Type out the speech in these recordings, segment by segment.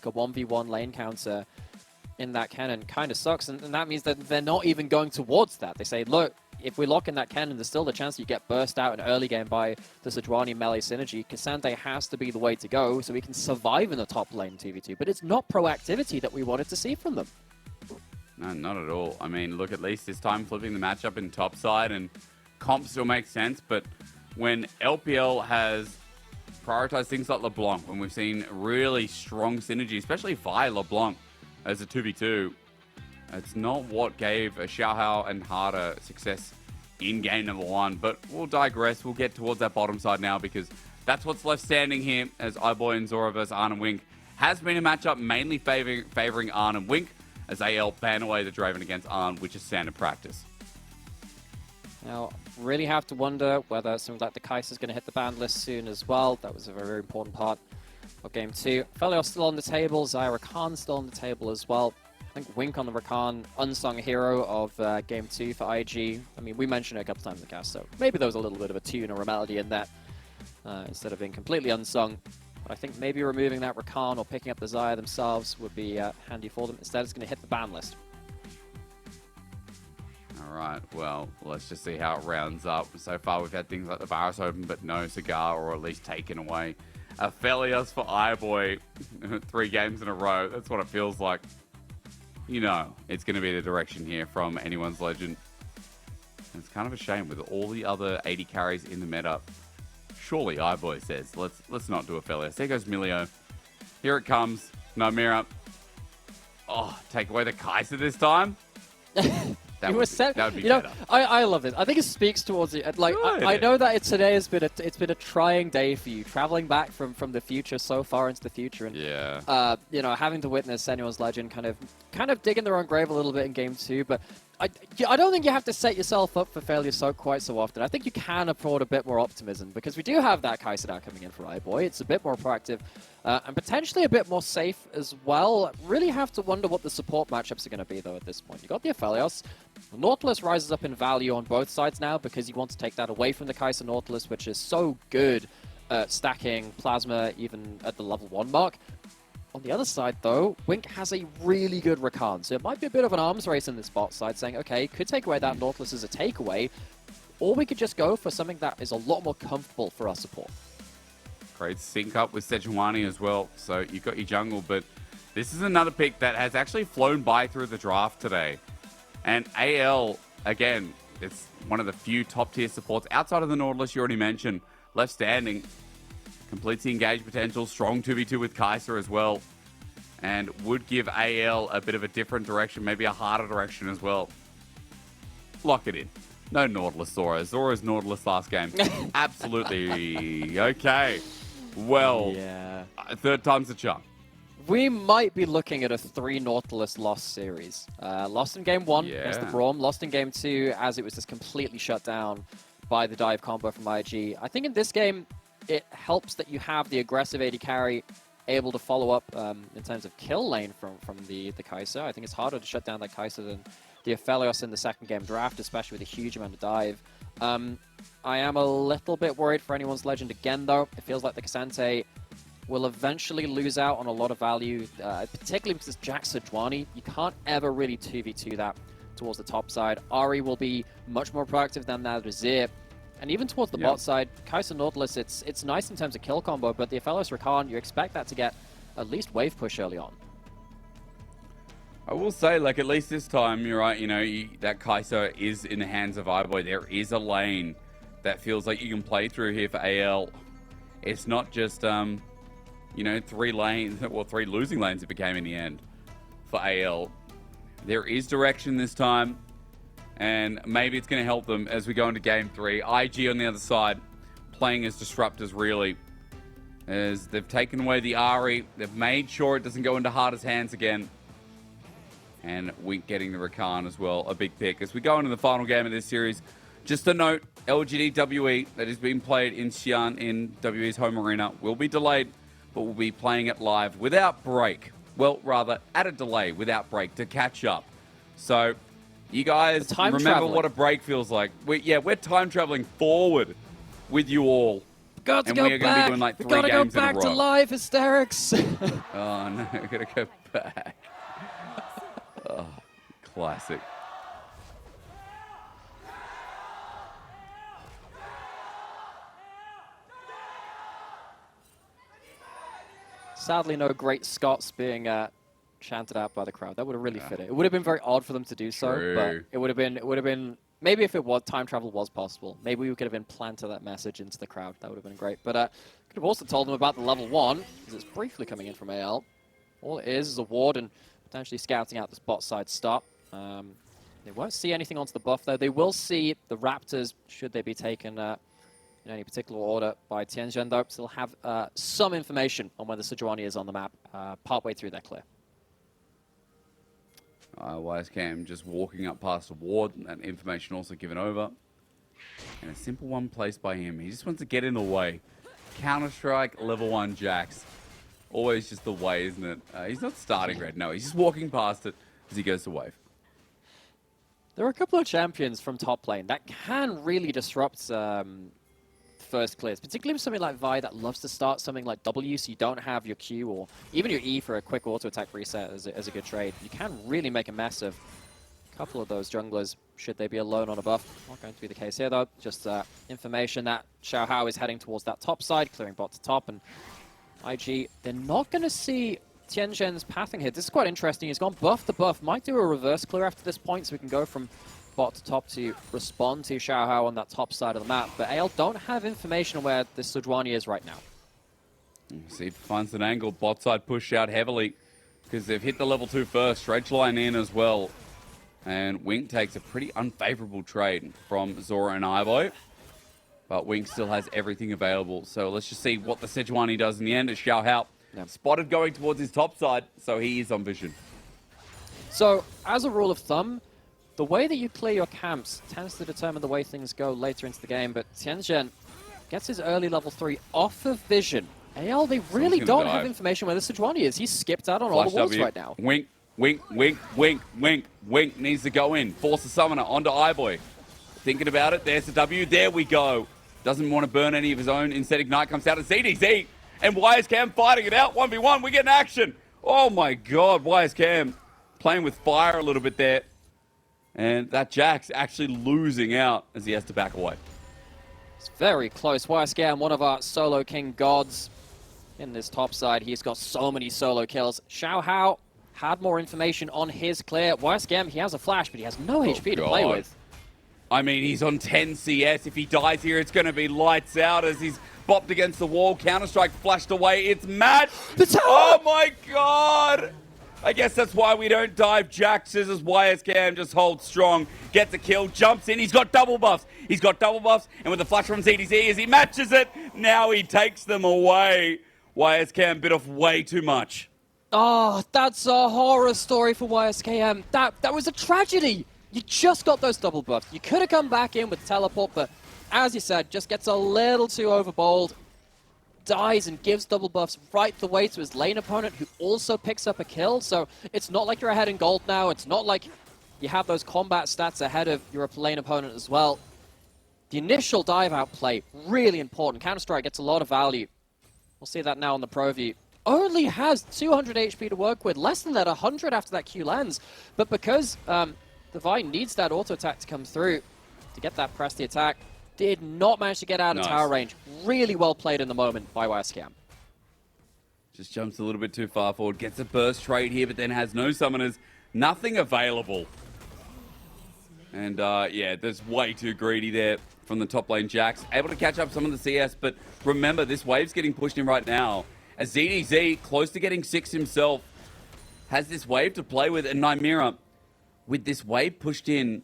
a 1v1 lane counter in that cannon kind of sucks, and that means that they're not even going towards that. They say, look, if we lock in that cannon, there's still the chance that you get burst out in early game by the Sejuani melee synergy. K'Sante has to be the way to go so we can survive in the top lane 2v2, but it's not proactivity that we wanted to see from them. No, not at all. I mean, look, at least this time flipping the matchup in top side and comp still makes sense, but when LPL has prioritized things like LeBlanc, when we've seen really strong synergy, especially via LeBlanc as a 2v2, it's not what gave Xiaohao and Harder success in game number 1, but we'll digress. We'll get towards that bottom side now because that's what's left standing here as iBoy and Zora versus Arn and Wink. Has been a matchup mainly favoring Arn and Wink as AL ban away the Draven against Arn, which is standard practice. Now, really have to wonder whether something like the Kai'Sa is going to hit the ban list soon as well. That was a very, very important part of Game 2. Felios still on the table, Zyra Rakan still on the table as well. I think Wink on the Rakan, unsung hero of Game 2 for IG. I mean, we mentioned it a couple times in the cast, so maybe there was a little bit of a tune or a melody in that instead of being completely unsung. But I think maybe removing that Rakan or picking up the Zyra themselves would be handy for them. Instead, it's going to hit the ban list. All right, well, let's just see how it rounds up. So far, we've had things like the Varus open, but no Cigar, or at least taken away. Aphelios for iBoy, 3 games in a row. That's what it feels like. You know, it's going to be the direction here from anyone's legend. And it's kind of a shame with all the other 80 carries in the meta. Surely iBoy says, let's not do Aphelios. There goes Milio. Here it comes. No mirror. Oh, take away the Kai'Sa this time. That would be better. I love it. I think it speaks towards it. Like I know that today has been a trying day for you, traveling back from the future so far into the future, and you know, having to witness anyone's legend kind of digging their own grave a little bit in Game 2. But I don't think you have to set yourself up for failure quite so often. I think you can afford a bit more optimism because we do have that Kai'Sa now coming in for iBoy. It's a bit more proactive and potentially a bit more safe as well. Really have to wonder what the support matchups are going to be though at this point. You got the Aphelios. Nautilus rises up in value on both sides now because you want to take that away from the Kai'Sa Nautilus, which is so good at stacking Plasma even at the level 1 mark. On the other side, though, Wink has a really good Rakan, so it might be a bit of an arms race in this bot side, saying, okay, could take away that Nautilus as a takeaway, or we could just go for something that is a lot more comfortable for our support. Great sync up with Sejuani as well, so you've got your jungle, but this is another pick that has actually flown by through the draft today. And AL, again, it's one of the few top-tier supports outside of the Nautilus you already mentioned, left standing. Completes the engage potential, strong 2v2 with Kai'Sa as well, and would give AL a bit of a different direction, maybe a harder direction as well. Lock it in. No Nautilus Zora. Zora's Nautilus last game. Absolutely. Okay. Well, yeah. Third time's the charm. We might be looking at a 3 Nautilus loss series. Lost in Game 1 against the Braum, lost in Game 2 as it was just completely shut down by the dive combo from IG. I think in this game, it helps that you have the aggressive AD carry able to follow up in terms of kill lane from the Kai'Sa. I think it's harder to shut down that Kai'Sa than the Aphelios in the second game draft, especially with a huge amount of dive. I am a little bit worried for anyone's legend again, though. It feels like the K'Sante will eventually lose out on a lot of value, particularly because it's Jack Sejuani. You can't ever really 2v2 that towards the top side. Ahri will be much more proactive than that Azir. And even towards the bot side, Kai'Sa Nautilus, it's nice in terms of kill combo, but the Aphelios Rakan, you expect that to get at least wave push early on. I will say, like, at least this time, you're right, you know, that Kai'Sa is in the hands of iBoy. There is a lane that feels like you can play through here for AL. It's not just, you know, 3 lanes, well, 3 losing lanes it became in the end for AL. There is direction this time. And maybe it's going to help them as we go into Game 3. IG on the other side, playing as disruptors, really. As they've taken away the Ahri. They've made sure it doesn't go into Harder's hands again. And Wink getting the Rakan as well, a big pick. As we go into the final game of this series, just a note, LGD WE that has been played in Xi'an in WE's home arena will be delayed, but we'll be playing it live without break. Well, rather, at a delay without break to catch up. So you guys remember what a break feels like. We're time traveling forward with you all. got to and go we are going to be doing like 3 games in a row. We gotta go back to live hysterics. Oh no, we gotta go back. Oh, classic. Sadly, no great Scots being chanted out by the crowd. That would have really fit it. It would have been very odd for them to do so, but it would have been maybe if time travel was possible, maybe we could have implanted that message into the crowd. That would have been great. But could have also told them about the level 1, because it's briefly coming in from AL. All it is a ward and potentially scouting out this bot side stop. They won't see anything onto the buff though. They will see the Raptors should they be taken in any particular order by Tianzhen though. So they'll have some information on where the Sejuani is on the map partway through their clear. YSCam just walking up past the ward, and information also given over. And a simple one placed by him. He just wants to get in the way. Counter-Strike, level 1 Jax. Always just the way, isn't it? He's not starting red, no. He's just walking past it as he goes to wave. There are a couple of champions from top lane that can really disrupt first clears, particularly with something like Vi that loves to start something like W, so you don't have your Q or even your E for a quick auto attack reset as a good trade. You can really make a mess of a couple of those junglers should they be alone on a buff. Not going to be the case here though. Just information that Xiao Hao is heading towards that top side, clearing bot to top, and IG, they're not going to see Tianzhen's pathing here. This is quite interesting. He's gone buff to buff. Might do a reverse clear after this point, so we can go from bot to top to respond to Xiao Hao on that top side of the map. But AL don't have information on where this Sejuani is right now. See, finds an angle. Bot side push out heavily because they've hit the level 2 first. Dredge line in as well. And Wink takes a pretty unfavorable trade from Zora and Ivo. But Wink still has everything available. So let's just see what the Sejuani does in the end as Xiao Hao spotted going towards his top side. So he is on vision. So as a rule of thumb, the way that you clear your camps tends to determine the way things go later into the game, but Tianzhen gets his early level 3 off of vision. AL, they really don't have information where the Sejuani is. He's skipped out on all the walls right now. Wink, wink, wink, wink, wink, wink needs to go in. Force the summoner onto iBoy. Thinking about it, there's the W, there we go. Doesn't want to burn any of his own. Instead, Ignite comes out of ZDZ, and YSCam fighting it out. 1v1, we get an action. Oh my god, YSCam playing with fire a little bit there. And that Jax actually losing out as he has to back away. It's very close. YSCam, one of our solo king gods in this top side. He's got so many solo kills. Xiao Hao had more information on his clear. YSCam, he has a flash, but he has no HP to play with. I mean, he's on 10 CS. If he dies here, it's going to be lights out as he's bopped against the wall. Counter-Strike flashed away. It's mad. Oh my god! I guess that's why we don't dive Jax as YSCam just holds strong, gets a kill, jumps in, he's got double buffs. He's got double buffs, and with the flash from ZDZ as he matches it, now he takes them away. YSCam bit off way too much. Oh, that's a horror story for YSKM. That was a tragedy. You just got those double buffs. You could have come back in with teleport, but as you said, just gets a little too overbold. Dies and gives double buffs right the way to his lane opponent, who also picks up a kill. So it's not like you're ahead in gold now. It's not like you have those combat stats ahead of your lane opponent as well. The initial dive out play, really important. Counter-Strike gets a lot of value. We'll see that now on the Pro View. Only has 200 HP to work with, less than that, 100 after that Q lands. But because the Vi needs that auto attack to come through to get that press the attack, did not manage to get out of tower range. Really well played in the moment by YSCam. Just jumps a little bit too far forward, gets a burst trade here, but then has no summoners, nothing available. And yeah, there's way too greedy there from the top lane Jax. Able to catch up some of the CS, but remember, this wave's getting pushed in right now. As ZDZ, close to getting 6 himself, has this wave to play with, and Nymira, with this wave pushed in,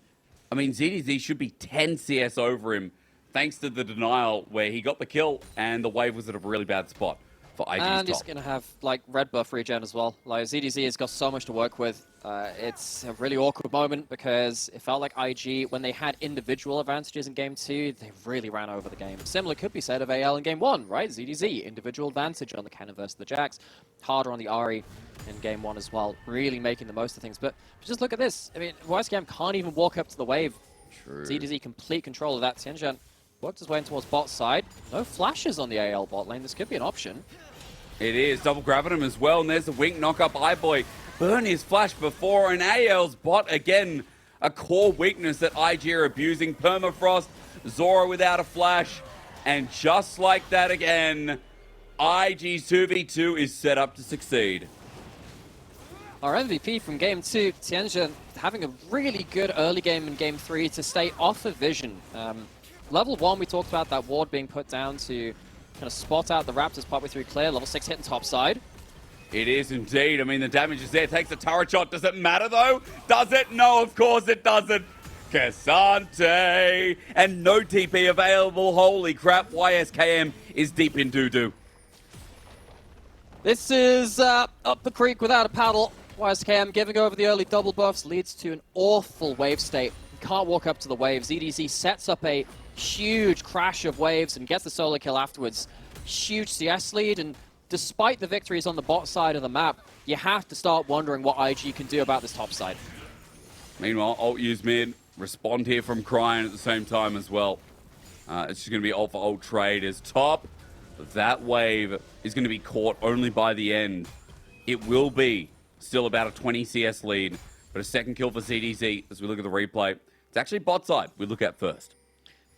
I mean, ZDZ should be 10 CS over him, thanks to the denial where he got the kill, and the wave was at a really bad spot for IG's And top. he's going to have, like, red buff regen as well. Like, ZDZ has got so much to work with. It's a really awkward moment because it felt like IG, when they had individual advantages in Game 2, they really ran over the game. Similar could be said of AL in Game 1, right? ZDZ, individual advantage on the Cannon versus the Jax. Harder on the Ahri in Game 1 as well, really making the most of things. But just look at this. I mean, YSCam can't even walk up to the wave. True. ZDZ complete control of that. Tianzhen worked his way in towards bot side. No flashes on the AL bot lane. This could be an option. It is. Double grabbing him as well, and there's the wink knock up iBoy. Burn his flash before, and AL's bot again. A core weakness that IG are abusing. Permafrost, Zora without a flash, and just like that again, IG's 2v2 is set up to succeed. Our MVP from Game 2, Tianjin, having a really good early game in Game 3 to stay off of vision. Level 1, we talked about that ward being put down to kind of spot out the Raptors partway through clear. Level 6 hitting top side. It is indeed. I mean, the damage is there. Takes a turret shot. Does it matter, though? Does it? No, of course it doesn't. Cassante. And no TP available. Holy crap. YSKM is deep in doo-doo. This is up the creek without a paddle. YSKM giving over the early double buffs leads to an awful wave state. Can't walk up to the waves. ZDZ sets up a huge crash of waves and gets the solo kill afterwards. Huge CS lead, and despite the victories on the bot side of the map, you have to start wondering what IG can do about this top side. Meanwhile, ult use mid. Respond here from Cryan at the same time as well. It's just going to be ult for ult trade as top. That wave is going to be caught only by the end. It will be still about a 20 CS lead, but a second kill for CDZ as we look at the replay. It's actually bot side we look at first.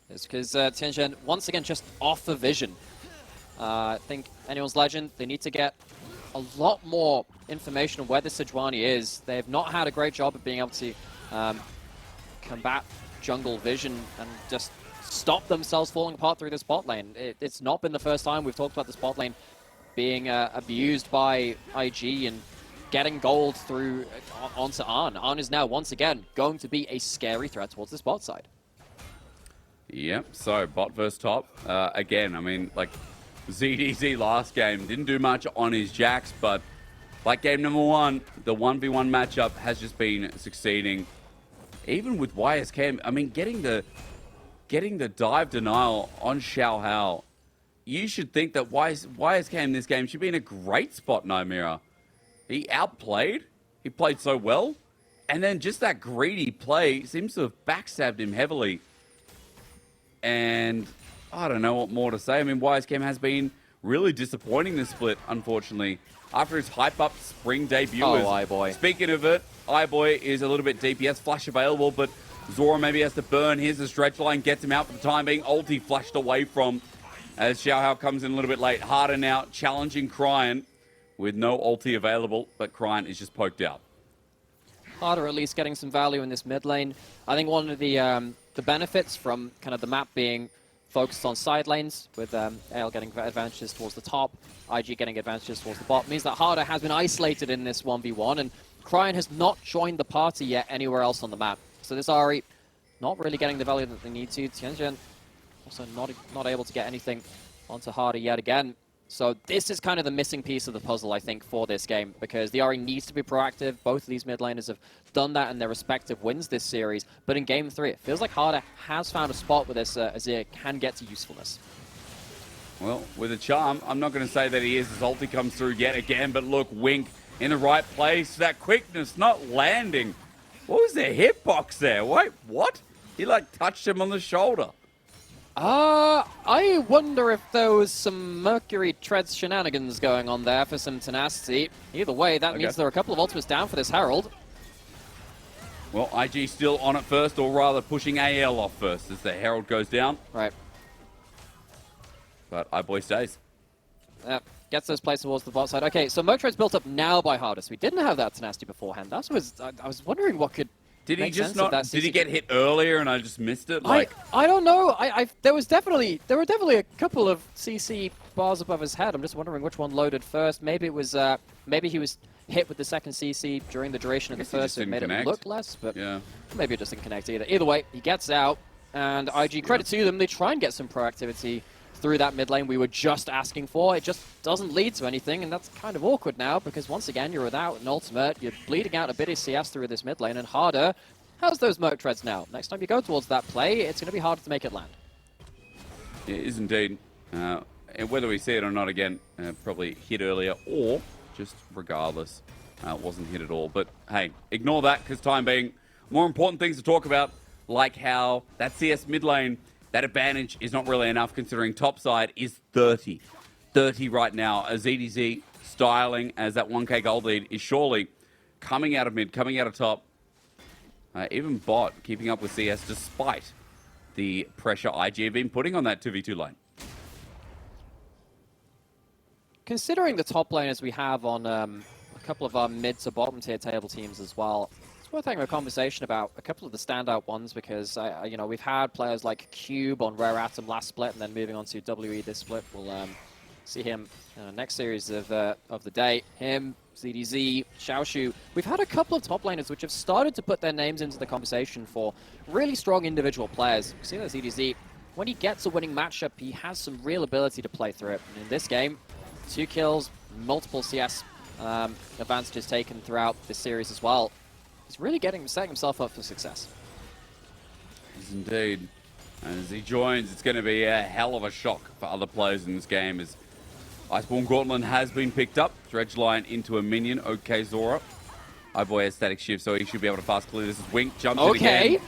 It's because Tianjin, once again, just off of vision. I think Anyone's Legend, they need to get a lot more information on where the Sejuani is. They have not had a great job of being able to combat jungle vision and just stop themselves falling apart through this bot lane. It's not been the first time we've talked about this bot lane being abused by IG and getting gold through onto Arn. Arn is now, once again, going to be a scary threat towards this bot side. Yep, so bot versus top. Again, I mean, like, ZDZ last game didn't do much on his jacks, but like game number 1, the 1v1 matchup has just been succeeding. Even with YSK, I mean, getting the dive denial on Xiao Hao, you should think that YSK in this game should be in a great spot, Nymira. He outplayed, he played so well, and then just that greedy play seems to have backstabbed him heavily. And I don't know what more to say. I mean, YSK has been really disappointing this split, unfortunately. After his hype-up spring debut. Oh, iBoy. Speaking of it, iBoy is a little bit DPS flash available, but Zora maybe has to burn. Here's the stretch line, gets him out for the time being. Ulti flashed away from as Xiao Hao comes in a little bit late. Harder now, challenging Cryan with no ulti available, but Cryan is just poked out. Harder at least getting some value in this mid lane. I think one of the benefits from kind of the map being focused on side lanes, with AL getting advantages towards the top, IG getting advantages towards the bot, means that Harder has been isolated in this 1v1, and Cryan has not joined the party yet anywhere else on the map. So this Ahri not really getting the value that they need to. Tianjin also not able to get anything onto Harder yet again. So this is kind of the missing piece of the puzzle, I think, for this game, because the Ahri needs to be proactive. Both of these mid laners have done that in their respective wins this series. But in Game 3, it feels like Harder has found a spot with this Azir can get to usefulness. Well, with a charm, I'm not going to say that he is as ulti comes through yet again, but look, Wink in the right place. That quickness not landing. What was their hitbox there? Wait, what? He like touched him on the shoulder. I wonder if there was some Mercury Treads shenanigans going on there for some tenacity. Either way, that means there are a couple of ultimates down for this Herald. Well, IG still on it first, or rather pushing AL off first as the Herald goes down. Right. But iBoy stays. Yep. Gets those plays towards the bot side. Okay, so Mercury's built up now by Hardest. We didn't have that tenacity beforehand. I was wondering what could Did he make just sense of not? that Did he CC. get hit earlier and I just missed it? Like, I don't know. There were definitely a couple of CC bars above his head. I'm just wondering which one loaded first. Maybe it was maybe he was hit with the second CC during the duration of the first, so it made it look less. But yeah, maybe it just didn't connect either. Either way, he gets out, and IG, credit to them, they try and get some proactivity through that mid lane we were just asking for. It just doesn't lead to anything, and that's kind of awkward now, because once again, you're without an ultimate, you're bleeding out a bit of CS through this mid lane, and Harder has those Merc Treads now. Next time you go towards that play, it's going to be harder to make it land. it is indeed. And whether we see it or not again, probably hit earlier, or just regardless, wasn't hit at all. But hey, ignore that, because time being, more important things to talk about, like how that CS mid lane that advantage is not really enough considering topside is 30. 30 right now. As ZDZ styling as that 1k gold lead is surely coming out of mid, coming out of top. Even bot keeping up with CS despite the pressure IG have been putting on that 2v2 lane. Considering the top laners we have on a couple of our mid to bottom tier table teams as well, it's worth having a conversation about a couple of the standout ones because you know, we've had players like Cube on Rare Atom last split and then moving on to WE this split. We'll see him next series of the day. Him, ZDZ, Xiaoshu. We've had a couple of top laners which have started to put their names into the conversation for really strong individual players. You see that ZDZ, when he gets a winning matchup, he has some real ability to play through it. And in this game, 2 kills, multiple CS advantages taken throughout this series as well. He's really setting himself up for success. Yes, indeed. And as he joins, it's going to be a hell of a shock for other players in this game as Iceborne Gauntlet has been picked up. Dredge line into a minion. Okay, Zora. iBoy has static shift, so he should be able to fast clear. This is Wink, jumps in again.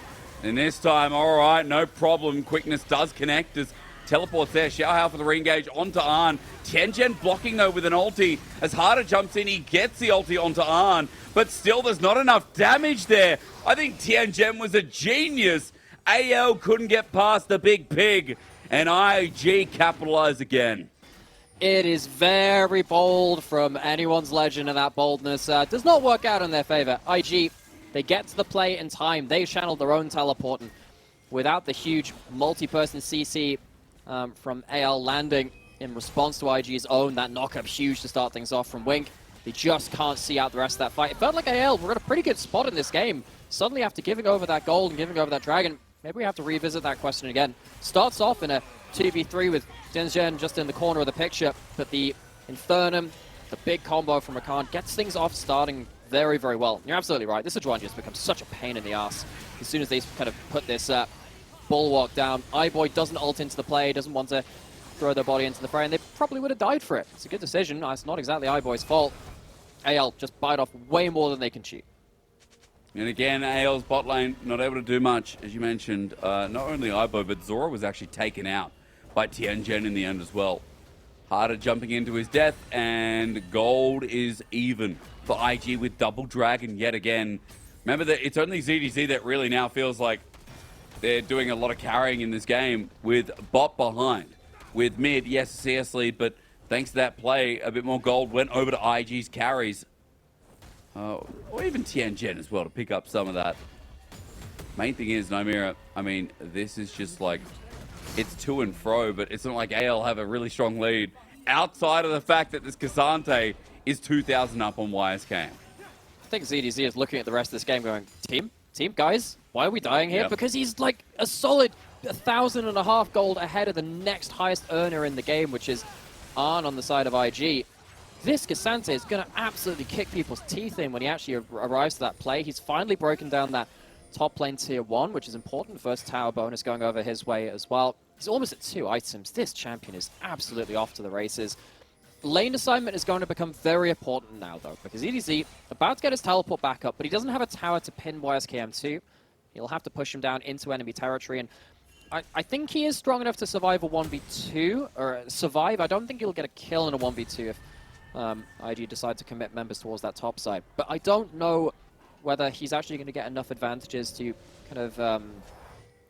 And this time, all right, no problem. Quickness does connect as teleports there. Xiao for the re-engage onto Arn. Tianjin blocking, though, with an ulti. As Harder jumps in, he gets the ulti onto Arn. But still, there's not enough damage there. I think Tianjin was a genius. AL couldn't get past the big pig. And IG capitalized again. It is very bold from anyone's legend, and that boldness does not work out in their favor. IG, they get to the play in time. They channeled their own teleport, and without the huge multi-person CC from AL landing in response to IG's own, that knock-up huge to start things off from Wink. They just can't see out the rest of that fight. It felt like AL were in a pretty good spot in this game. Suddenly after giving over that gold and giving over that dragon, maybe we have to revisit that question again. Starts off in a 2v3 with Tianjin just in the corner of the picture, but the Infernum, the big combo from Rakan, gets things off starting very, very well. You're absolutely right. This Adjuan just becomes such a pain in the ass as soon as they kind of put this bulwark down. iBoy doesn't ult into the play, doesn't want to throw their body into the fray, and they probably would have died for it. It's a good decision. It's not exactly iBoy's fault. AL just bite off way more than they can chew. And again, AL's bot lane not able to do much, as you mentioned. Not only iBoy, but Zora was actually taken out by Tianjin in the end as well. Harder jumping into his death, and gold is even for IG with double dragon yet again. Remember that it's only ZDZ that really now feels like they're doing a lot of carrying in this game with bot behind. With mid, yes, CS lead, but thanks to that play, a bit more gold went over to IG's carries. Or even Tianjin as well to pick up some of that. Main thing is, Nomira, I mean, this is just like, it's to and fro, but it's not like AL have a really strong lead outside of the fact that this Cassante is 2,000 up on YSK. I think ZDZ is looking at the rest of this game going, team, guys, why are we dying here? Yep. Because he's like a solid 1,500 gold ahead of the next highest earner in the game, which is Arn on the side of IG. This Cassante is going to absolutely kick people's teeth in when he actually arrives to that play. He's finally broken down that top lane tier 1, which is important. First tower bonus going over his way as well. He's almost at 2 items. This champion is absolutely off to the races. Lane assignment is going to become very important now, though, because EDZ about to get his teleport back up, but he doesn't have a tower to pin YSKM2. He'll have to push him down into enemy territory, and I think he is strong enough to survive a 1v2, or survive. I don't think he'll get a kill in a 1v2 if IG decide to commit members towards that top side. But I don't know whether he's actually going to get enough advantages to kind of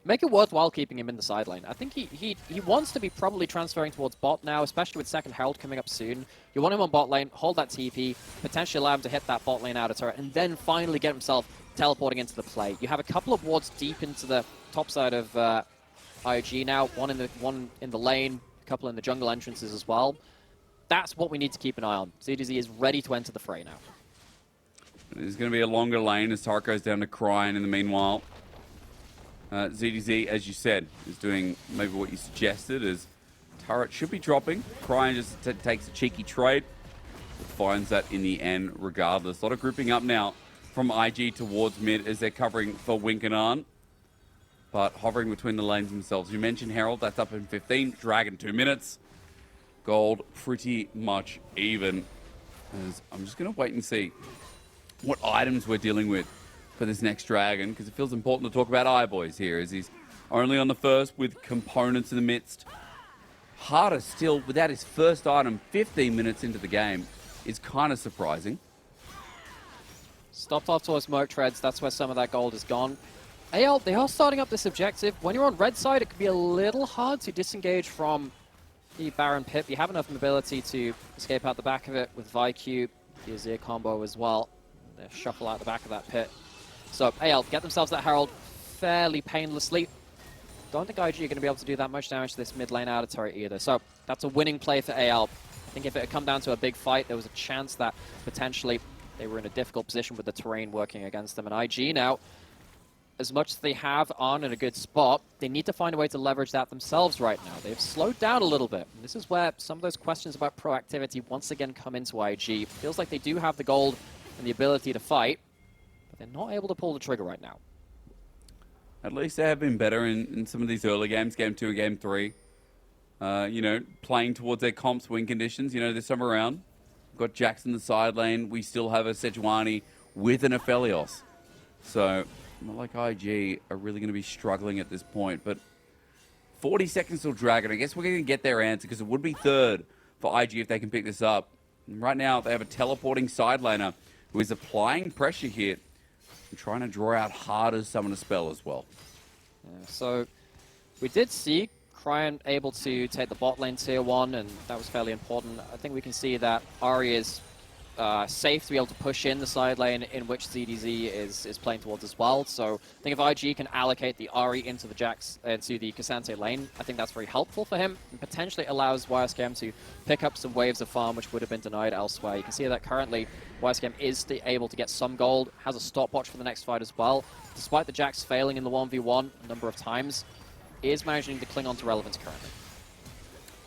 make it worthwhile keeping him in the side lane. I think he wants to be probably transferring towards bot now, especially with second Herald coming up soon. You want him on bot lane, hold that TP, potentially allow him to hit that bot lane outer turret, and then finally get himself teleporting into the play. You have a couple of wards deep into the top side of IG now, one in the lane, a couple in the jungle entrances as well. That's what we need to keep an eye on. ZDZ is ready to enter the fray now. There's going to be a longer lane as Tark goes down to Cryin in the meanwhile. ZDZ, as you said, is doing maybe what you suggested, as turret should be dropping. Cryin just takes a cheeky trade, but finds that in the end regardless. A lot of grouping up now from IG towards mid as they're covering for Wink and Arn, but hovering between the lanes themselves. You mentioned Herald, that's up in 15. Dragon 2 minutes. Gold pretty much even. As I'm just going to wait and see what items we're dealing with for this next dragon, because it feels important to talk about iBoys here, as he's only on the first with components in the midst. Harder still without his first item 15 minutes into the game is kind of surprising. Stopped off towards smoke treads. That's where some of that gold is gone. AL, they are starting up this objective. When you're on red side, it can be a little hard to disengage from the Baron pit. You have enough mobility to escape out the back of it with ViQ, the Azir combo as well. They shuffle out the back of that pit. So AL get themselves that Herald fairly painlessly. Don't think IG are going to be able to do that much damage to this mid lane outer turret either. So that's a winning play for AL. I think if it had come down to a big fight, there was a chance that potentially they were in a difficult position with the terrain working against them. And IG now, as much as they have on in a good spot, they need to find a way to leverage that themselves right now. They've slowed down a little bit. And this is where some of those questions about proactivity once again come into IG. Feels like they do have the gold and the ability to fight, but they're not able to pull the trigger right now. At least they have been better in some of these early games, Game 2 and Game 3. You know, playing towards their comps win conditions, you know, this time around. We've got Jax in the side lane. We still have a Sejuani with an Aphelios. So, not like IG are really going to be struggling at this point. But 40 seconds till Dragon. I guess we're going to get their answer because it would be third for IG if they can pick this up. And right now, they have a teleporting side laner who is applying pressure here. And trying to draw out Harder's summon a spell as well. Yeah, so we did see Cryan able to take the bot lane tier 1, and that was fairly important. I think we can see that Ahri is safe to be able to push in the side lane in which ZDZ is playing towards as well. So I think if IG can allocate the Ahri into the Jax, into the K'Sante lane, I think that's very helpful for him and potentially allows YSKM to pick up some waves of farm which would have been denied elsewhere. You can see that currently YSKM is able to get some gold, has a stopwatch for the next fight as well. Despite the Jax failing in the 1v1 a number of times, is managing to cling on to relevance currently.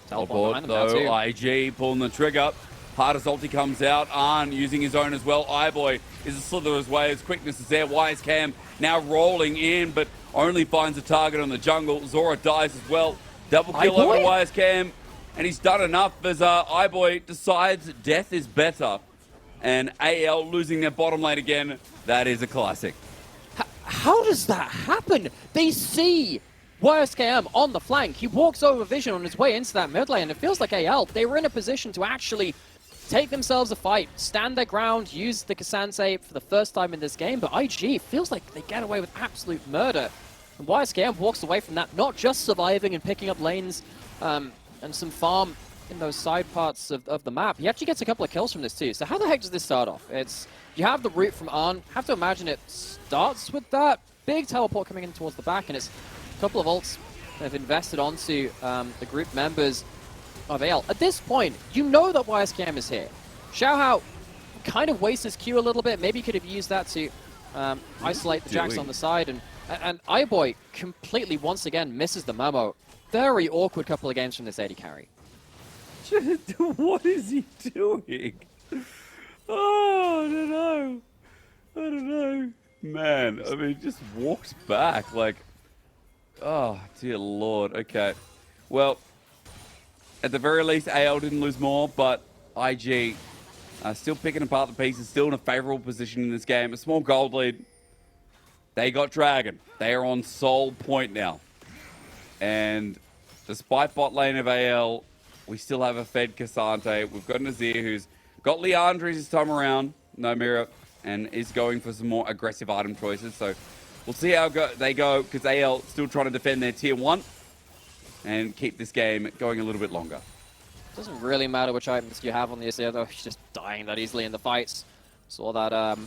Teleport though, IG pulling the trigger. Harder's ulti comes out. Arn using his own as well. Iboy is a slither his way. His quickness is there. YSKM now rolling in, but only finds a target on the jungle. Zora dies as well. Double kill over YSKM, and he's done enough as Iboy decides death is better. And AL losing their bottom lane again. That is a classic. How does that happen? They see YSKM on the flank. He walks over Vision on his way into that mid lane. It feels like AL, they were in a position to actually take themselves a fight, stand their ground, use the K'Sante for the first time in this game, but IG feels like they get away with absolute murder. And YSKM walks away from that, not just surviving and picking up lanes and some farm in those side parts of the map. He actually gets a couple of kills from this too. So how the heck does this start off? You have the root from Arn. Have to imagine it starts with that big teleport coming in towards the back, and it's a couple of ults that have invested onto the group members of AL. At this point, you know that YSKM is here. Xiaohao kind of wastes his Q a little bit. Maybe he could have used that to isolate the Jax on the side. And Iboy completely, once again, misses the memo. Very awkward couple of games from this AD carry. What is he doing? Oh, I don't know. Man, I mean, just walks back like, oh, dear Lord. Okay. Well, at the very least, AL didn't lose more, but IG still picking apart the pieces, still in a favorable position in this game. A small gold lead. They got Dragon. They are on sole point now. And despite bot lane of AL, we still have a fed K'Sante. We've got Nazir who's got Leandres this time around, no mirror, and is going for some more aggressive item choices. So we'll see how they go, because AL still trying to defend their tier 1 and keep this game going a little bit longer. Doesn't really matter which items you have on the Azir, though. He's just dying that easily in the fights. Saw that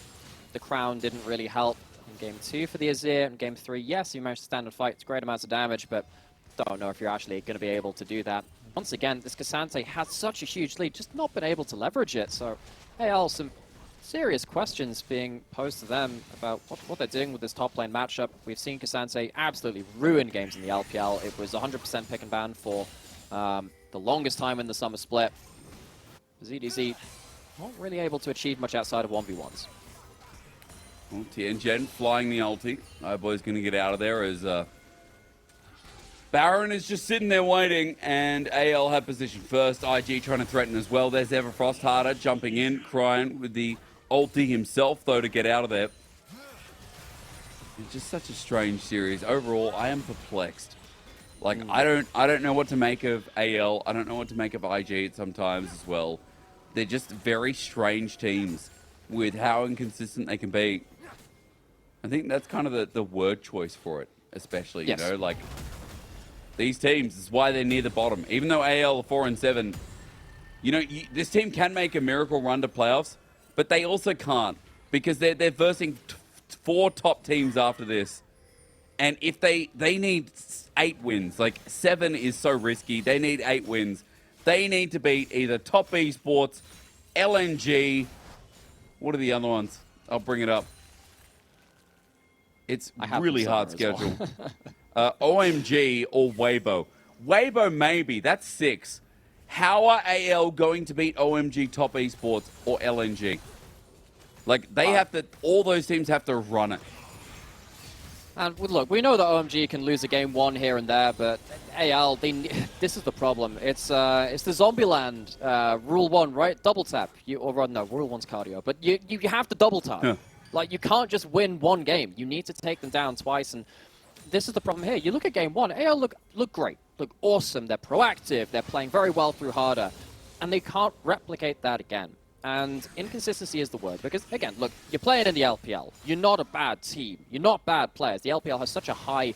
the crown didn't really help in Game 2 for the Azir. In Game 3, yes, he managed to stand and fight. It's great amounts of damage, but don't know if you're actually going to be able to do that. Once again, this K'Sante has such a huge lead, just not been able to leverage it. So, AL, some serious questions being posed to them about what they're doing with this top lane matchup. We've seen K'Sante absolutely ruin games in the LPL. It was 100% pick and ban for the longest time in the summer split. ZDZ not really able to achieve much outside of 1v1s. Well, Tianjen flying the ulti. Iboy's going to get out of there as Baron is just sitting there waiting, and AL have position first. IG trying to threaten as well. There's Everfrost Harder jumping in, crying with the ulti himself, though, to get out of there. It's just such a strange series. Overall, I am perplexed. Like, I don't know what to make of AL. I don't know what to make of IG sometimes as well. They're just very strange teams with how inconsistent they can be. I think that's kind of the word choice for it, especially, you know, like these teams is why they're near the bottom. Even though AL are 4-7, you know, this team can make a miracle run to playoffs, but they also can't because they're versing 4 top teams after this. And if they need 8 wins, like 7 is so risky, they need 8 wins. They need to beat either Top Esports, LNG, what are the other ones? I'll bring it up. It's really hard schedule. Well. OMG or Weibo. Weibo maybe, that's 6. How are AL going to beat OMG, Top Esports, or LNG? Like, they have to, all those teams have to run it. And look, we know that OMG can lose a game 1 here and there, but AL, this is the problem. It's the Zombieland rule 1, right? Double tap. No, rule 1's cardio, but you have to double tap. Yeah. Like, you can't just win 1 game. You need to take them down twice, and this is the problem here. You look at game 1, AL look great, look awesome. They're proactive. They're playing very well through harder, and they can't replicate that again. And inconsistency is the word, because, again, look, you're playing in the LPL. You're not a bad team. You're not bad players. The LPL has such a high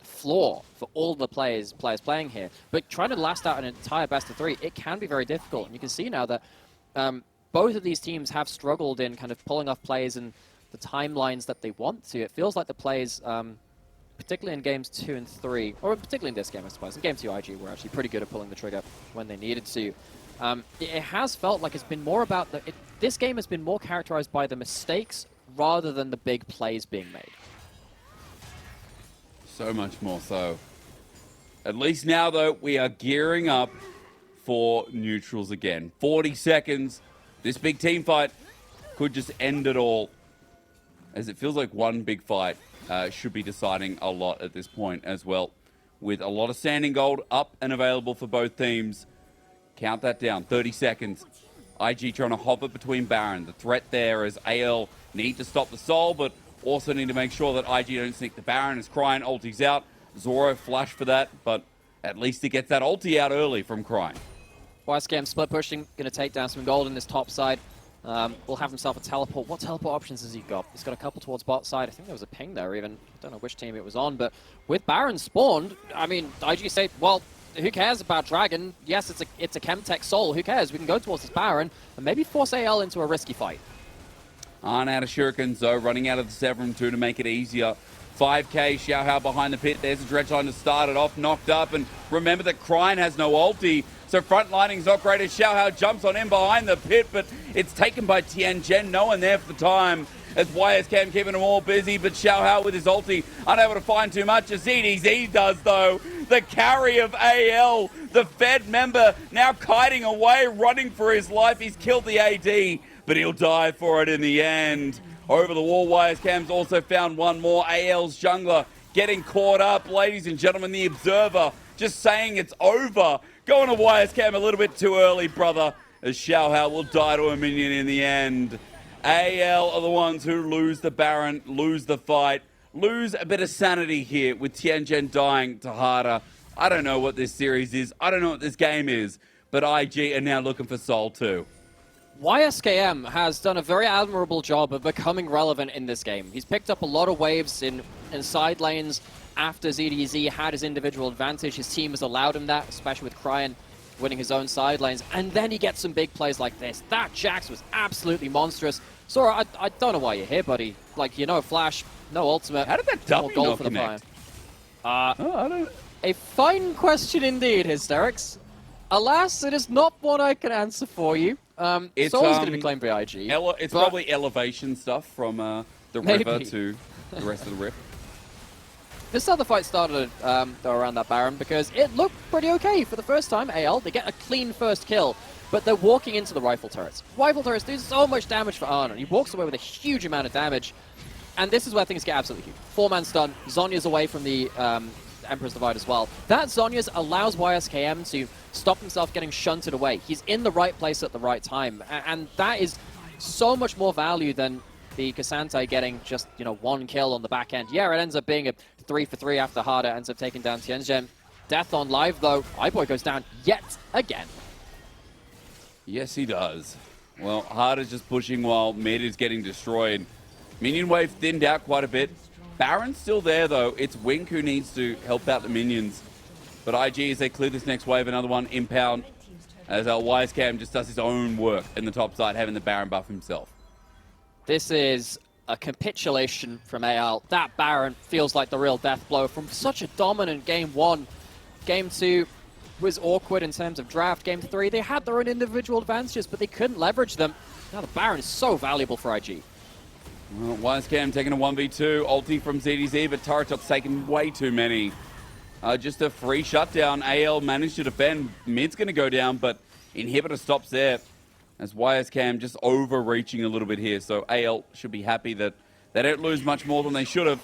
floor for all the players playing here. But trying to last out an entire best of 3, it can be very difficult. And you can see now that both of these teams have struggled in kind of pulling off plays in the timelines that they want to. It feels like the plays, particularly in games 2 and 3, or particularly in this game, I suppose. In game 2, IG were actually pretty good at pulling the trigger when they needed to. It has felt like it's been more about this game has been more characterized by the mistakes rather than the big plays being made. So much more so. At least now, though, we are gearing up for neutrals again. 40 seconds. This big team fight could just end it all, as it feels like one big fight should be deciding a lot at this point as well. With a lot of standing gold up and available for both teams. Count that down, 30 seconds. IG trying to hover between Baron. The threat there is AL need to stop the Soul, but also need to make sure that IG don't sneak the Baron as Cryin ulti's out. Zoro flash for that, but at least he gets that ulti out early from Cryin. YSKM split pushing, going to take down some gold in this top side. Will have himself a teleport. What teleport options has he got? He's got a couple towards bot side. I think there was a ping there even. I don't know which team it was on, but with Baron spawned, I mean, IG say, well, who cares about Dragon? Yes, it's a Chemtech Soul. Who cares? We can go towards this Baron and maybe force AL into a risky fight. Arn out of shurikens, though, running out of the Severum 2 to make it easier. 5k, Xiaohao behind the pit. There's a dredge line to start it off, knocked up. And remember that Cryin has no ulti, so frontlining's not great as Xiaohao jumps on in behind the pit, but it's taken by Tianjin. No one there for the time. As YSKM keeping them all busy, but Xiaohao with his ulti unable to find too much. As ZDZ does, though. The carry of AL, the Fed member, now kiting away, running for his life. He's killed the AD, but he'll die for it in the end. Over the wall, YSKM's also found one more. AL's jungler getting caught up. Ladies and gentlemen, the Observer just saying it's over. Going to YSKM a little bit too early, brother, as Xiaohao will die to a minion in the end. AL are the ones who lose the Baron, lose the fight, lose a bit of sanity here with Tianjin dying to harder. I don't know what this series is. I don't know what this game is. But IG are now looking for Soul too. YSKM has done a very admirable job of becoming relevant in this game. He's picked up a lot of waves in side lanes after ZDZ had his individual advantage. His team has allowed him that, especially with Cryin winning his own side lanes. And then he gets some big plays like this. That Jax was absolutely monstrous. Sora, I don't know why you're here, buddy. Like, you know, Flash, no ultimate. How did that double not connect? I don't... A fine question indeed, Hysterics. Alas, it is not one I can answer for you. It's always going to be claimed by IG. It's probably elevation stuff from the river to the rest of the rip. This is how the fight started around that Baron, because it looked pretty okay for the first time. AL, they get a clean first kill, but they're walking into the rifle turrets. Rifle turrets do so much damage for Arn, and he walks away with a huge amount of damage. And this is where things get absolutely huge. 4-man stun, Zhonya's away from the Emperor's Divide as well. That Zhonya's allows YSKM to stop himself getting shunted away. He's in the right place at the right time, and that is so much more value than the Cassante getting just, you know, 1 kill on the back end. Yeah, it ends up being a 3 for 3 after Harder ends up taking down Tianzhen. Death on live, though. iBoy goes down yet again. Yes, he does. Well, Harder's just pushing while mid is getting destroyed. Minion wave thinned out quite a bit. Baron's still there, though. It's Wink who needs to help out the minions. But IG, as they clear this next wave, another one impound. As Wisecam just does his own work in the top side, having the Baron buff himself. This is a capitulation from AL. That Baron feels like the real death blow from such a dominant Game 1. Game 2 was awkward in terms of draft. Game 3, they had their own individual advantages, but they couldn't leverage them. Now the Baron is so valuable for IG. Well, Wisecam taking a 1v2, ulti from ZDZ, but Turretop's taking way too many. Just a free shutdown. AL managed to defend. Mid's going to go down, but Inhibitor stops there. As Wisecam just overreaching a little bit here. So AL should be happy that they don't lose much more than they should have.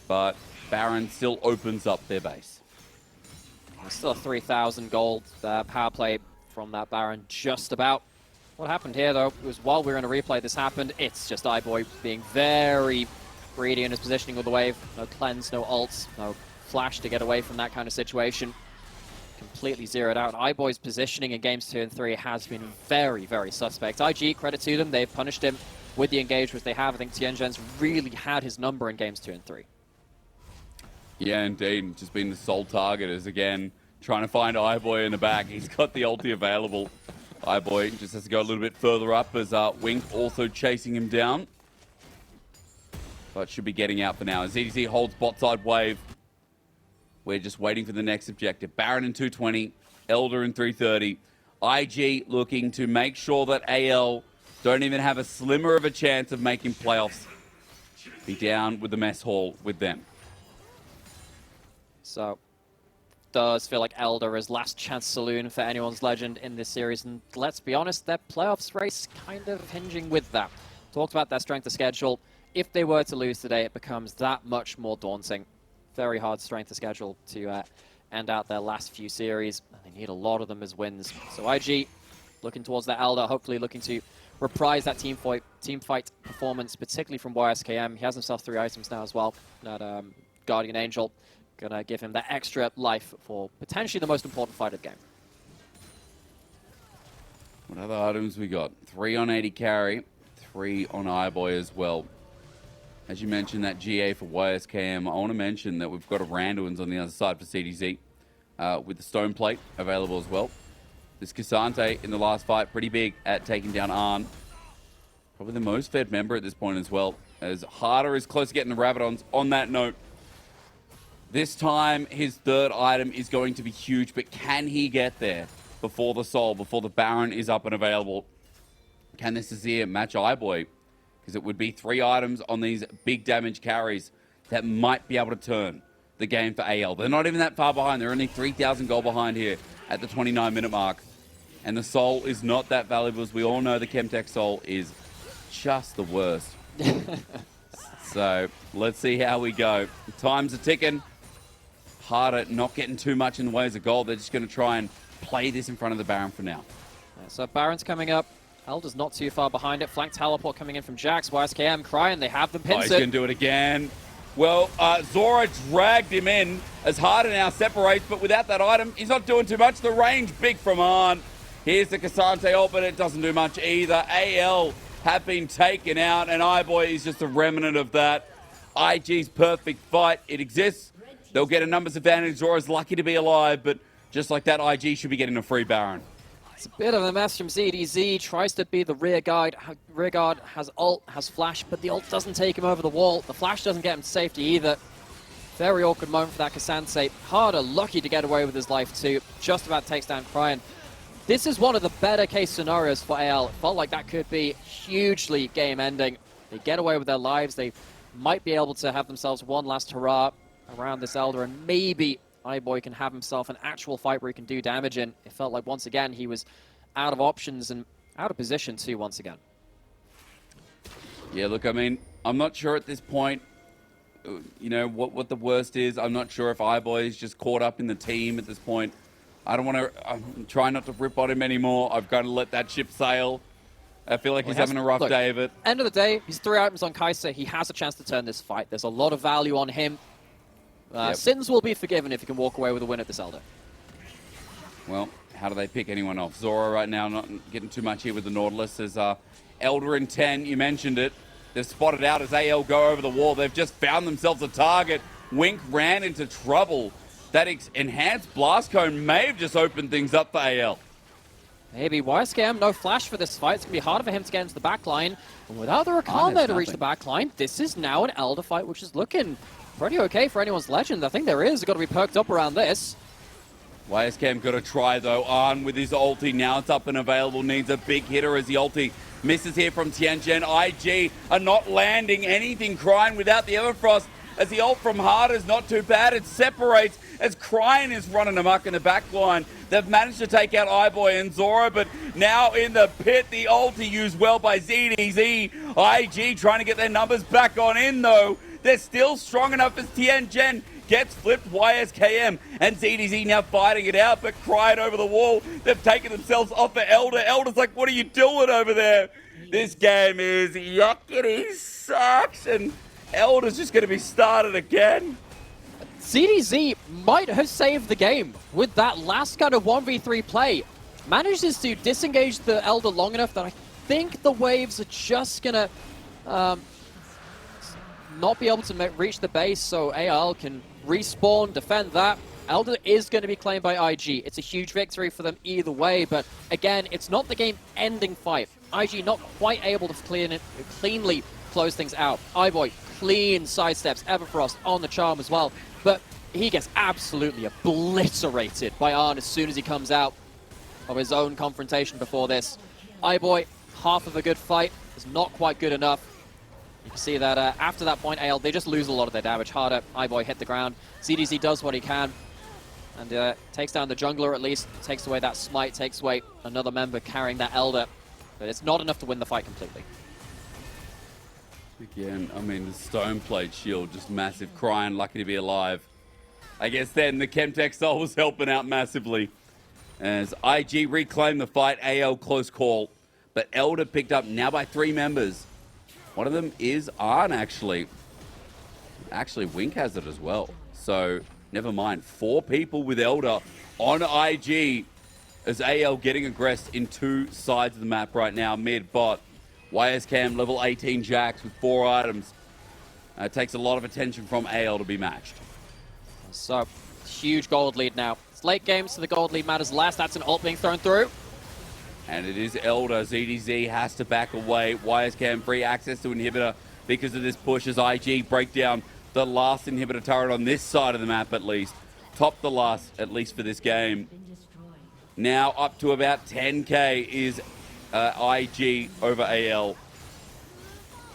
But Baron still opens up their base. Still a 3,000 gold power play from that Baron, just about. What happened here, though, was while we were in a replay, this happened. It's just iBoy being very greedy in his positioning with the wave. No cleanse, no ults, no flash to get away from that kind of situation. Completely zeroed out. iBoy's positioning in games 2 and 3 has been very, very suspect. IG, credit to them, they've punished him with the engagements they have. I think Tianzhen's really had his number in games 2 and 3. Yeah, indeed. Just been the sole target as, again, trying to find iBoy in the back. He's got the ulti available. iBoy just has to go a little bit further up as Wink also chasing him down. But should be getting out for now. As ZDZ holds bot side wave. We're just waiting for the next objective. Baron in 220, Elder in 330. IG looking to make sure that AL don't even have a slimmer of a chance of making playoffs. Be down with the mess hall with them. So, does feel like Elder is last chance saloon for anyone's legend in this series. And let's be honest, their playoffs race kind of hinging with that. Talked about their strength of schedule. If they were to lose today, it becomes that much more daunting. Very hard strength of schedule to end out their last few series. They need a lot of them as wins. So IG looking towards that Elder, hopefully looking to reprise that team fight performance, particularly from YSKM. He has himself 3 items now as well. That Guardian Angel gonna give him that extra life for potentially the most important fight of the game. What other items we got? 3 on 80 carry, 3 on iBoy as well. As you mentioned, that GA for YSKM, I want to mention that we've got a Randuin's on the other side for CDZ with the Stone Plate available as well. This Cassante in the last fight, pretty big at taking down Arn. Probably the most fed member at this point as well, as Harder is close to getting the Rabadons. On that note, this time his 3rd item is going to be huge, but can he get there before the Soul, before the Baron is up and available? Can this Azir match iBoy? Because it would be 3 items on these big damage carries that might be able to turn the game for AL. They're not even that far behind. They're only 3,000 gold behind here at the 29-minute mark. And the Soul is not that valuable. As we all know, the Chemtech Soul is just the worst. So let's see how we go. Times are ticking. Harder not getting too much in the ways of gold. They're just going to try and play this in front of the Baron for now. So Baron's coming up. Elder's not too far behind it. Flank teleport coming in from Jax. YSKM crying. They have them pinned. He's going to do it again. Well, Zora dragged him in as Harder now separates, but without that item, he's not doing too much. The range big from Arn. Here's the Cassante ult, but it doesn't do much either. AL have been taken out, and iBoy is just a remnant of that. IG's perfect fight. It exists. They'll get a numbers advantage. Zora's lucky to be alive, but just like that, IG should be getting a free Baron. It's a bit of a mess from ZDZ. Tries to be the rear guard. Rear guard has ult, has flash, but the ult doesn't take him over the wall. The flash doesn't get him to safety either. Very awkward moment for that Cassante. Harder, lucky to get away with his life too. Just about takes down Cryan. This is one of the better case scenarios for AL. It felt like that could be hugely game ending. They get away with their lives. They might be able to have themselves one last hurrah around this Elder, and maybe iBoy can have himself an actual fight where he can do damage in. It felt like once again he was out of options and out of position too once again. Yeah, look, I mean, I'm not sure at this point, you know, what the worst is. I'm not sure if iBoy is just caught up in the team at this point. I don't want to, I'm trying not to rip on him anymore. I've got to let that ship sail. I feel like he's having a rough day of it. End of the day, he's 3 items on Kai'Sa. He has a chance to turn this fight. There's a lot of value on him. Sins will be forgiven if he can walk away with a win at this Elder. Well, how do they pick anyone off? Zora right now not getting too much here with the Nautilus. As Elder in 10, you mentioned it. They've spotted out as AL go over the wall. They've just found themselves a target. Wink ran into trouble. That enhanced blast cone may have just opened things up for AL. Maybe YSKM, no flash for this fight. It's going to be harder for him to get into the backline. And without the Rakan there to reach the backline, this is now an Elder fight, which is looking pretty okay for anyone's Legend. I think there is. Got to be perked up around this. YSKM got to try, though. Arn with his ulti. Now it's up and available. Needs a big hitter as the ulti misses here from Tianjin. IG are not landing anything. Crying without the Everfrost. As the ult from Hard is not too bad. It separates as Crying is running amok in the back line. They've managed to take out iBoy and Zora, but now in the pit, the ulti used well by ZDZ. IG trying to get their numbers back on in, though. They're still strong enough as Tianjin gets flipped. YSKM and ZDZ now fighting it out, but Crying over the wall. They've taken themselves off the Elder. Elder's like, what are you doing over there? This game is yuckity sucks, and Elder's just going to be started again. ZDZ might have saved the game with that last kind of 1v3 play. Manages to disengage the Elder long enough that I think the waves are just going to not be able to reach the base, so AL can respawn, defend that. Elder is going to be claimed by IG. It's a huge victory for them either way, but again, it's not the game-ending fight. IG not quite able to cleanly close things out. iBoy, clean sidesteps, Everfrost on the charm as well, but he gets absolutely obliterated by Arn as soon as he comes out of his own confrontation before this. iBoy, half of a good fight, is not quite good enough. You can see that after that point, AL, they just lose a lot of their damage. Harder, iBoy hit the ground. ZDZ does what he can, and takes down the jungler at least, takes away that smite, takes away another member carrying that Elder, but it's not enough to win the fight completely. Again, I mean, the stone plate shield, just massive. Crying, lucky to be alive. I guess then the Chemtech Soul was helping out massively. As IG reclaimed the fight, AL close call. But Elder picked up now by 3 members. One of them is Arn, actually. Actually, Wink has it as well. So, never mind. 4 people with Elder on IG as AL getting aggressed in 2 sides of the map right now. Mid-bot. YSKM level 18 Jax with 4 items. Takes a lot of attention from AL to be matched. So, huge gold lead now. It's late game, so the gold lead matters less. That's an ult being thrown through. And it is Elder. ZDZ has to back away. YSKM free access to inhibitor because of this push as IG break down the last inhibitor turret on this side of the map at least. Top the last, at least for this game. Now up to about 10k is IG over AL.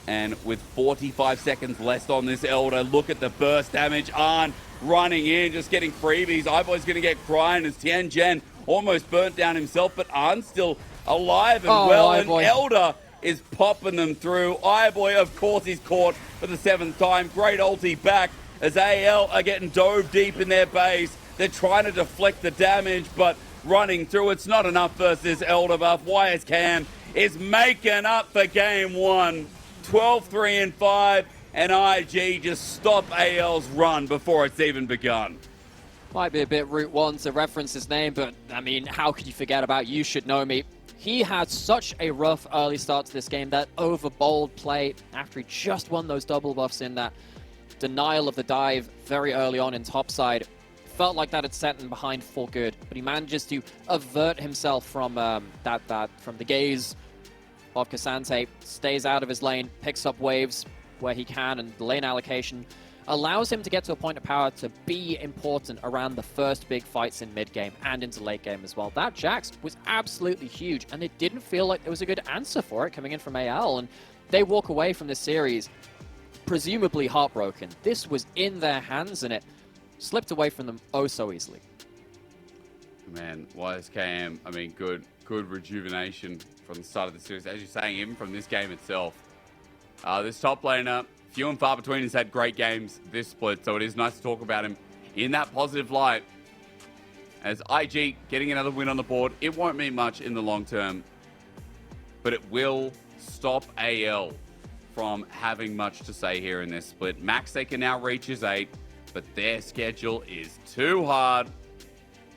And with 45 seconds left on this Elder, look at the burst damage. Arn running in, just getting freebies. iBoy's going to get Crying as Tianjin almost burnt down himself, but Arn's still alive and well. And Elder is popping them through. iBoy, of course, he's caught for the 7th time. Great ulti back as AL are getting dove deep in their base. They're trying to deflect the damage, but running through, it's not enough versus Elder buff. YSKM is making up for game 1. 12-3-5, and IG just stop AL's run before it's even begun. Might be a bit Route 1 to reference his name, but I mean, how could you forget about You Should Know Me? He had such a rough early start to this game, that over-bold play after he just won those double buffs in that denial of the dive very early on in topside. Felt like that had set him behind for good, but he manages to avert himself from from the gaze of Cassante, stays out of his lane, picks up waves where he can, and the lane allocation allows him to get to a point of power to be important around the first big fights in mid-game and into late game as well. That Jax was absolutely huge, and it didn't feel like there was a good answer for it coming in from AL, and they walk away from this series presumably heartbroken. This was in their hands, and it slipped away from them oh so easily. Man, YSKM, I mean, good rejuvenation from the start of the series. As you're saying, even from this game itself. This top laner, few and far between, has had great games this split, so it is nice to talk about him in that positive light. As IG getting another win on the board, it won't mean much in the long term. but it will stop AL from having much to say here in this split. Max they can now reach is 8, but their schedule is too hard.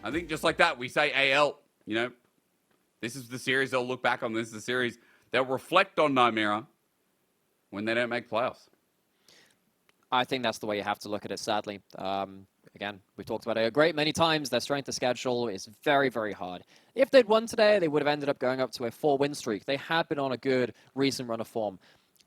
I think just like that, we say AL, you know, this is the series they'll look back on. This is the series they'll reflect on Nymera when they don't make playoffs. I think that's the way you have to look at it, sadly. Again, we've talked about it a great many times. Their strength of schedule is very, very hard. If they'd won today, they would have ended up going up to a 4-win streak. They had been on a good recent run of form.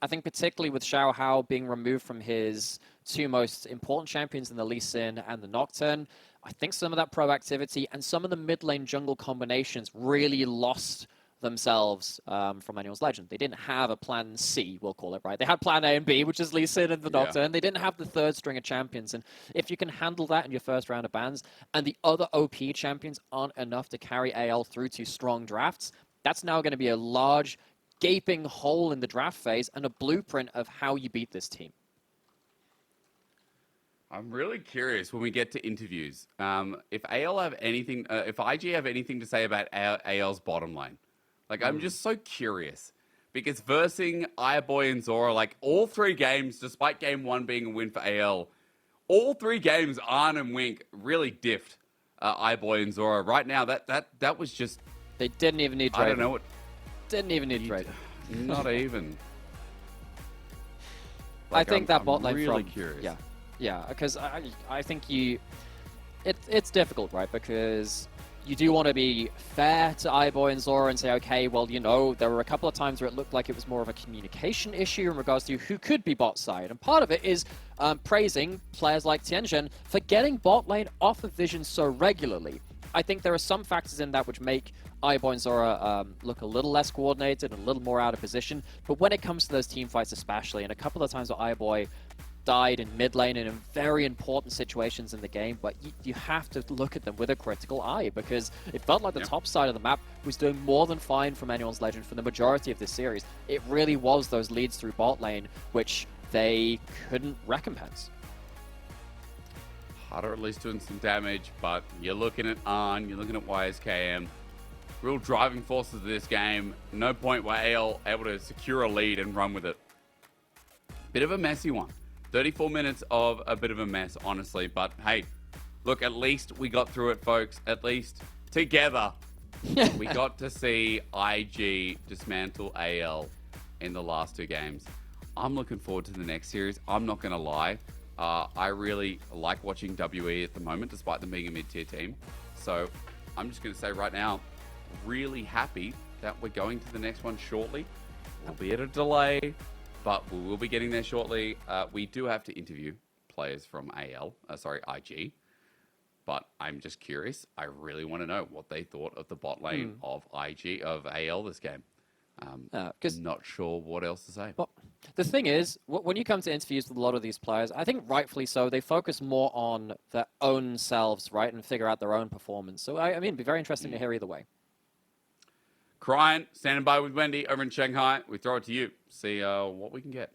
I think particularly with Xiao Hao being removed from his 2 most important champions in the Lee Sin and the Nocturne, I think some of that proactivity and some of the mid lane jungle combinations really lost themselves from Annual's Legend. They didn't have a plan C, we'll call it, right? They had plan A and B, which is Lee Sin and the Nocturne. They didn't have the 3rd string of champions. And if you can handle that in your first round of bans, and the other OP champions aren't enough to carry AL through to strong drafts, that's now going to be a large, gaping hole in the draft phase and a blueprint of how you beat this team. I'm really curious when we get to interviews, if AL have anything, if IG have anything to say about AL's bottom lane. Like, I'm just so curious because versing Iboy and Zora, like all 3 games, despite game 1 being a win for AL, all 3 games, Arn and Wink really diffed Iboy and Zora. Right now, that was just... They didn't even need Draven. I don't know what... Didn't even need Draven. Not even. Like, I think that bot lane really curious. Yeah, because I think it's difficult, right? Because you do want to be fair to Iboy and Zora and say, okay, well, you know, there were a couple of times where it looked like it was more of a communication issue in regards to who could be bot side. And part of it is praising players like Tianzhen for getting bot lane off of Vision so regularly. I think there are some factors in that which make Iboy and Zora look a little less coordinated and a little more out of position. But when it comes to those team fights especially, and a couple of times where Iboy died in mid lane and in very important situations in the game, but you have to look at them with a critical eye because it felt like the top side of the map was doing more than fine from Anyone's Legend for the majority of this series. It really was those leads through bot lane which they couldn't recompense. Harder at least doing some damage, but you're looking at Arn, you're looking at YSKM. Real driving forces of this game. No point where AL able to secure a lead and run with it. Bit of a messy one. 34 minutes of a bit of a mess, honestly. But hey, look, at least we got through it, folks. At least together, we got to see IG dismantle AL in the last 2 games. I'm looking forward to the next series. I'm not going to lie. I really like watching WE at the moment, despite them being a mid-tier team. So I'm just going to say right now, really happy that we're going to the next one shortly. We'll be at a delay, but we will be getting there shortly. We do have to interview players from IG. But I'm just curious. I really want to know what they thought of the bot lane of AL this game. Not sure what else to say. Well, the thing is, when you come to interviews with a lot of these players, I think rightfully so, they focus more on their own selves, right, and figure out their own performance. So, I mean, it'd be very interesting to hear either way. Crying, standing by with Wendy over in Shanghai. We throw it to you. See what we can get.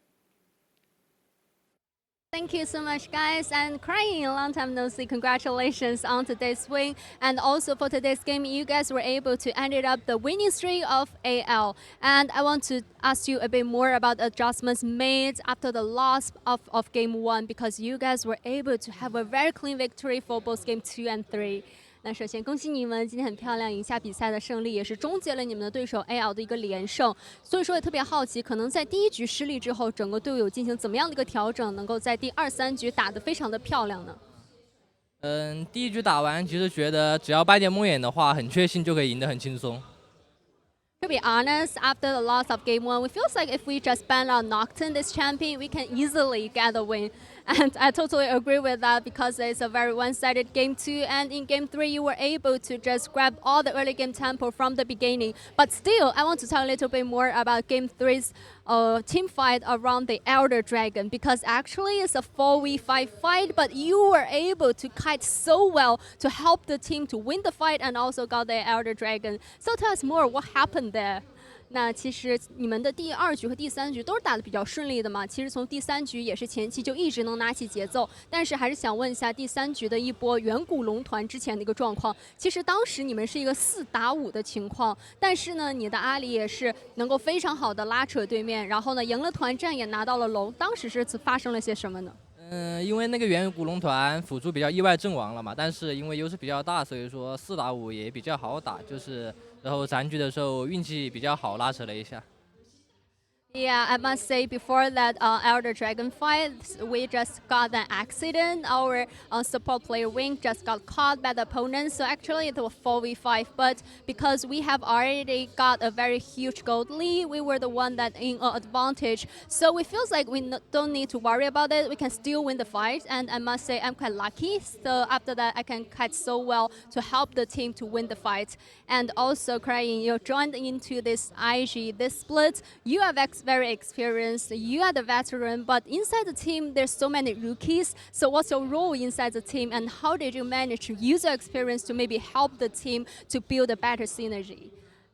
Thank you so much, guys. And Crying, a long time no see. Congratulations on today's win. And also for today's game, you guys were able to end it up the winning streak of AL. And I want to ask you a bit more about adjustments made after the loss of game 1, because you guys were able to have a very clean victory for both game 2 and 3. 那首先恭喜你们今天很漂亮赢下比赛的胜利，也是终结了你们的对手 AL 的一个连胜。所以说也特别好奇，可能在第1局失利之后，整个队友进行怎么样的一个调整，能够在第2、3局打得非常的漂亮呢？第1局打完，其实觉得只要掰点梦魇的话，很确信就可以赢得很轻松。 To be honest, after the loss of game 1, it feels like if we just ban out Nocturne, this champion, we can easily get a win. And I totally agree with that because it's a very one-sided game 2. And in game 3, you were able to just grab all the early game tempo from the beginning. But still, I want to talk a little bit more about game 3's team fight around the Elder Dragon, because actually it's a 4v5 fight, but you were able to kite so well to help the team to win the fight and also got the Elder Dragon. So tell us more, what happened there? 那其实你们的第2局和第3局都是打得比较顺利的嘛。其实从第3局也是前期就一直能拿起节奏，但是还是想问一下第3局的一波远古龙团之前的一个状况。其实当时你们是一个4打5的情况，但是呢，你的阿里也是能够非常好的拉扯对面，然后呢赢了团战也拿到了龙。当时是发生了些什么呢？因为那个远古龙团辅助比较意外阵亡了嘛，但是因为优势比较大，所以说4打5也比较好打，就是然后3局的时候运气比较好，拉扯了一下。Yeah, I must say before that Elder Dragon fight, we just got an accident. Our support player Wing just got caught by the opponent. So actually it was 4v5. But because we have already got a very huge gold lead, we were the one that in advantage. So it feels like we don't need to worry about it. We can still win the fight. And I must say I'm quite lucky. So after that, I can catch so well to help the team to win the fight. And also, Crying, you joined into this IG, this split. You have very experienced, you are the veteran, but inside the team there's so many rookies. So what's your role inside the team and how did you manage to use your experience to maybe help the team to build a better synergy?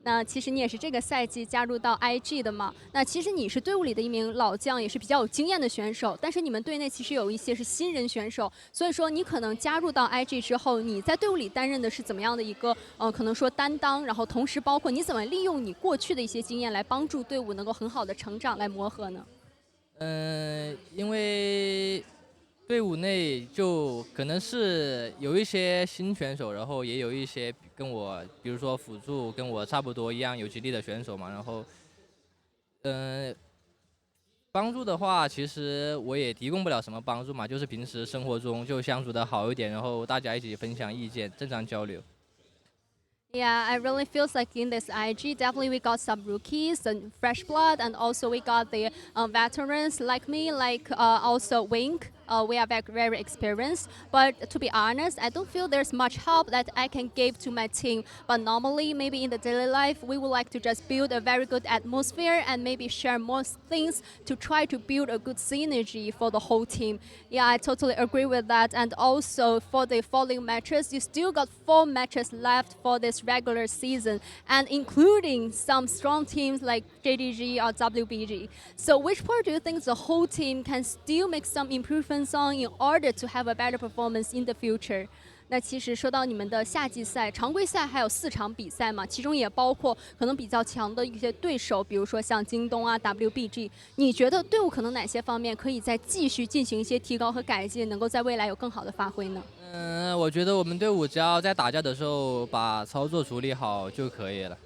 那其实你也是这个赛季加入到 IG 的嘛？那其实你是队伍里的一名老将，也是比较有经验的选手。但是你们队内其实有一些是新人选手，所以说你可能加入到 IG 之后，你在队伍里担任的是怎么样的一个可能说担当，然后同时包括你怎么利用你过去的一些经验来帮助队伍能够很好的成长来磨合呢？因为队伍内就可能是有一些新选手，然后也有一些跟我，比如说辅助跟我差不多一样有实力的选手嘛。然后，帮助的话，其实我也提供不了什么帮助嘛，就是平时生活中就相处的好一点，然后大家一起分享意见，正常交流。Yeah, I really feels like in this IG, definitely we got some rookies and fresh blood, and also we got the veterans like me, like also Wink. We are very experienced, but to be honest, I don't feel there's much help that I can give to my team. But normally, maybe in the daily life, we would like to just build a very good atmosphere and maybe share more things to try to build a good synergy for the whole team. Yeah, I totally agree with that. And also for the following matches, you still got 4 matches left for this regular season, and including some strong teams like JDG or WBG. So which part do you think the whole team can still make some improvements on in order to have a better performance in the future? 那其实说到你们的夏季赛、常规赛还有4场比赛嘛，其中也包括可能比较强的一些对手，比如说像京东啊、WBG。你觉得队伍可能哪些方面可以再继续进行一些提高和改进，能够在未来有更好的发挥呢？我觉得我们队伍只要在打架的时候把操作处理好就可以了。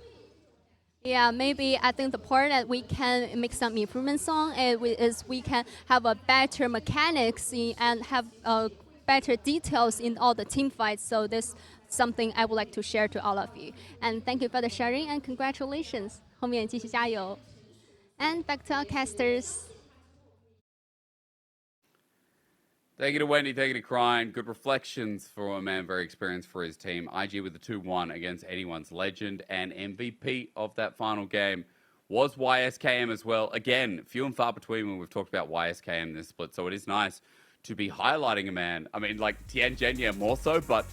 Yeah, maybe I think the part that we can make some improvements on is we can have a better mechanics and have better details in all the team fights. So this something I would like to share to all of you. And thank you for the sharing and congratulations. 后面继续加油。And back to our casters. Thank you to Wendy, thank you to Crying. Good reflections for a man very experienced for his team. IG with the 2-1 against anyone's legend, and MVP of that final game was YSKM as well. Again, few and far between when we've talked about YSKM this split, so it is nice to be highlighting a man. I mean, like Tianjin, yeah, more so, but